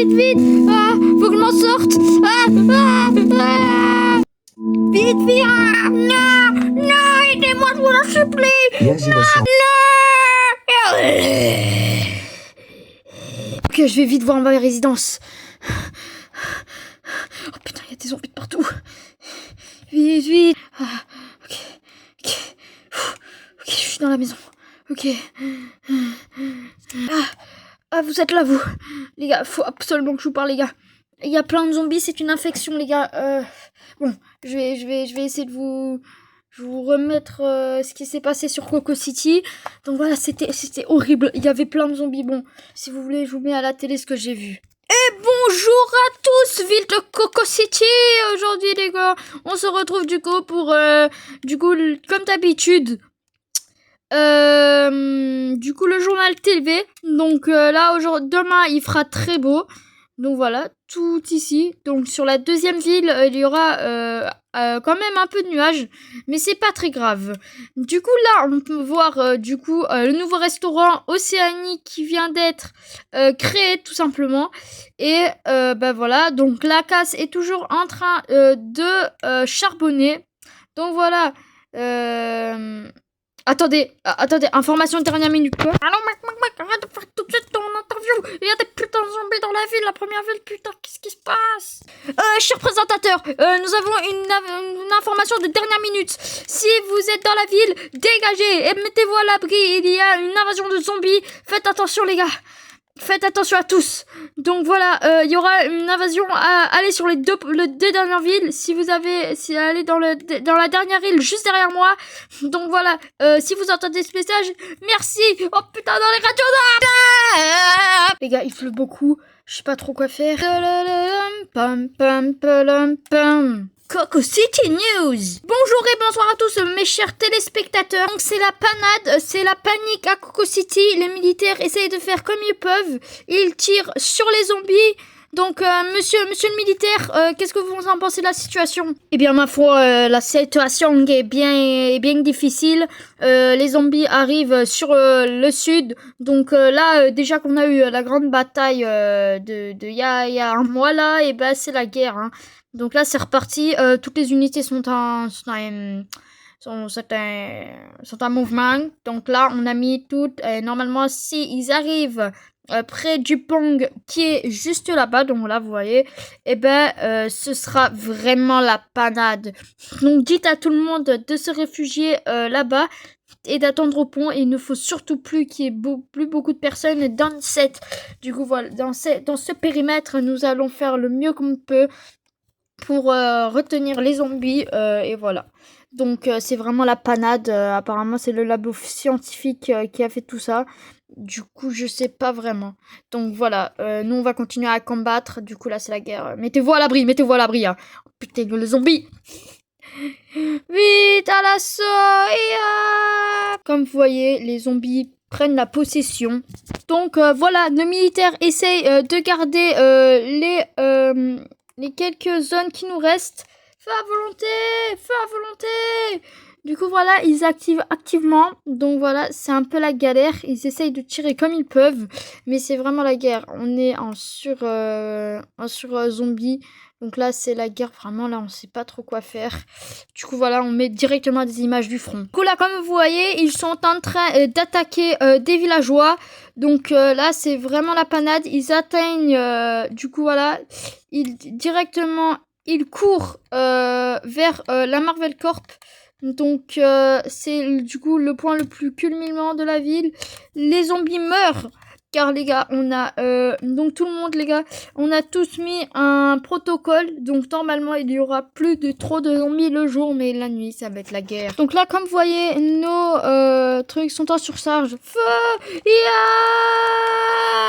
vite. Ah, faut que je m'en sorte. Vite, vite. Ah, non, non, aidez-moi, je vous en supplie. Non. Ok, je vais vite voir ma résidence. Oh putain, il y a des zombies de partout. Vite, vite. Ok, je suis dans la maison. Ok. Vous êtes là, vous. Les gars, faut absolument que je vous parle, les gars. Il y a plein de zombies, c'est une infection, les gars. Bon, je vais essayer de vous remettre ce qui s'est passé sur Coco City. Donc voilà, c'était horrible. Il y avait plein de zombies. Bon, si vous voulez, je vous mets à la télé ce que j'ai vu. Et bonjour à tous, ville de Coco City. Aujourd'hui, les gars, on se retrouve du coup pour, comme d'habitude, le journal TV. Donc là, demain, il fera très beau. Donc voilà, tout ici. Donc sur la deuxième ville, il y aura quand même un peu de nuages, mais c'est pas très grave. Du coup là, on peut voir le nouveau restaurant Océanie qui vient d'être créé tout simplement. Et voilà, donc la casse est toujours en train de charbonner. Donc voilà. Attendez, information de dernière minute, quoi. Allô, Mac, arrête de faire tout de suite ton interview. Il y a des putains de zombies dans la ville, la première ville, putain, qu'est-ce qui se passe? Cher présentateur, nous avons une information de dernière minute. Si vous êtes dans la ville, dégagez et mettez-vous à l'abri. Il y a une invasion de zombies. Faites attention, les gars. Faites attention à tous. Donc voilà, il y aura une invasion. Allez sur les deux dernières villes. Si allez dans la dernière île juste derrière moi. Donc voilà, si vous entendez ce message, merci. Oh putain, dans les radios. Les gars, il pleut beaucoup. Je sais pas trop quoi faire. Coco City News. Bonjour et bonsoir à tous mes chers téléspectateurs. Donc c'est la panade, c'est la panique à Coco City. Les militaires essayent de faire comme ils peuvent. Ils tirent sur les zombies. Donc monsieur le militaire, qu'est-ce que vous en pensez de la situation? Eh bien ma foi, la situation est bien difficile. Les zombies arrivent sur le sud. Donc là déjà qu'on a eu la grande bataille il y a un mois là, et ben c'est la guerre, hein. Donc là, c'est reparti. Toutes les unités sont en mouvement. Donc là, on a mis toutes. Normalement, si ils arrivent près du pont qui est juste là-bas, donc là, vous voyez, ce sera vraiment la panade. Donc dites à tout le monde de se réfugier là-bas et d'attendre au pont. Et il ne faut surtout plus qu'il y ait plus beaucoup de personnes dans voilà, dans ce périmètre. Nous allons faire le mieux qu'on peut pour retenir les zombies, et voilà. Donc c'est vraiment la panade. Apparemment c'est le labo scientifique qui a fait tout ça. Du coup je sais pas vraiment. Donc voilà, nous on va continuer à combattre. Du coup là c'est la guerre. Mettez-vous à l'abri, hein. Oh, putain, le zombie. Vite à l'assaut. Comme vous voyez, les zombies prennent la possession. Donc voilà, nos militaires essayent de garder les quelques zones qui nous restent. Feu à volonté. Du coup voilà, ils activent activement. Donc voilà, c'est un peu la galère. Ils essayent de tirer comme ils peuvent, mais c'est vraiment la guerre. On est en sur zombie. Donc là c'est la guerre, vraiment là on sait pas trop quoi faire. Du coup voilà, on met directement des images du front. Du coup là comme vous voyez, ils sont en train d'attaquer des villageois. Donc là c'est vraiment la panade. Ils atteignent du coup voilà, ils courent vers la Marvel Corp. Donc c'est du coup le point le plus culminant de la ville. Les zombies meurent. Car les gars, on a donc tout le monde, les gars, on a tous mis un protocole. Donc normalement il y aura plus de trop de zombies le jour, mais la nuit ça va être la guerre. Donc là comme vous voyez, nos trucs sont en surcharge. Feu,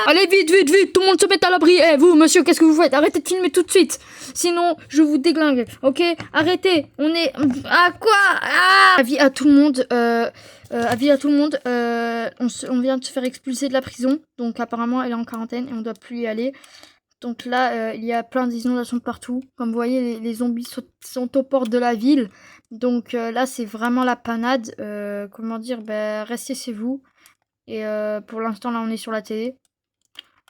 allez vite, tout le monde se met à l'abri. Eh vous monsieur, qu'est-ce que vous faites? Arrêtez de filmer tout de suite, sinon je vous déglingue. Ok, arrêtez. On est à quoi? Avis à tout le monde. On vient de se faire expulser de la prison. Donc apparemment elle est en quarantaine et on doit plus y aller. Donc là il y a plein d'inondations partout. Comme vous voyez, les zombies sont aux portes de la ville. Donc là c'est vraiment la panade. Comment dire, restez chez vous. Et pour l'instant là on est sur la télé.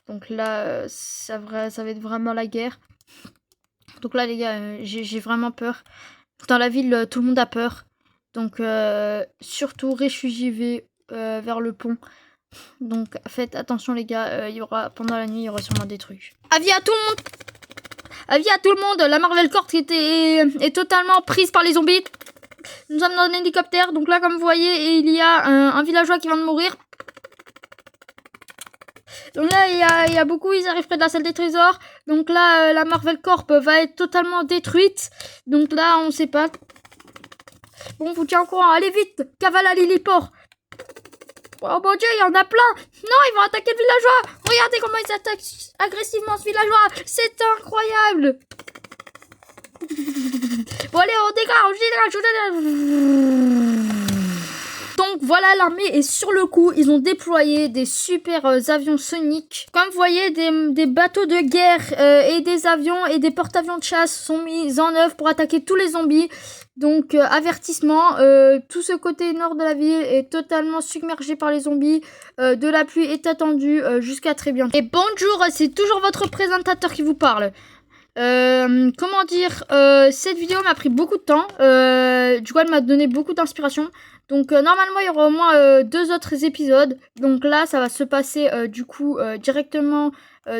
Donc là, ça va être vraiment la guerre. Donc là, les gars, j'ai vraiment peur. Dans la ville, tout le monde a peur. Donc, surtout, réfugiez-vous vers le pont. Donc, faites attention, les gars. Il y aura, pendant la nuit, il y aura sûrement des trucs. Avis à tout le monde! Avis à tout le monde! La Marvel Corp est totalement prise par les zombies. Nous sommes dans un hélicoptère. Donc là, comme vous voyez, il y a un villageois qui vient de mourir. Donc là, il y a beaucoup, ils arrivent près de la salle des trésors. Donc là, la Marvel Corp va être totalement détruite. Donc là, on sait pas. Bon, vous tiens au courant. Allez vite, cavale à l'héliport. Oh mon dieu, il y en a plein. Non, ils vont attaquer le villageois. Regardez comment ils attaquent agressivement ce villageois. C'est incroyable. Bon allez, on dégage. Donc voilà, l'armée est sur le coup. Ils ont déployé des super avions soniques. Comme vous voyez, des bateaux de guerre et des avions et des porte-avions de chasse sont mis en œuvre pour attaquer tous les zombies. Donc avertissement, tout ce côté nord de la ville est totalement submergé par les zombies. De la pluie est attendue jusqu'à très bientôt. Et bonjour, c'est toujours votre présentateur qui vous parle. Comment dire, cette vidéo m'a pris beaucoup de temps. Du coup, elle m'a donné beaucoup d'inspiration. Donc normalement il y aura au moins 2 autres épisodes. Donc là ça va se passer du coup directement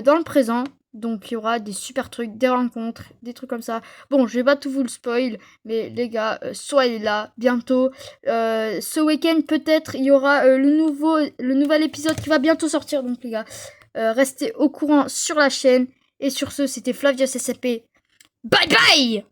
dans le présent. Donc il y aura des super trucs, des rencontres, des trucs comme ça. Bon, je vais pas tout vous le spoil, mais les gars, soyez là bientôt. Ce week-end peut-être il y aura le nouvel épisode qui va bientôt sortir. Donc les gars, restez au courant sur la chaîne. Et sur ce, c'était Flavia CCP. Bye bye!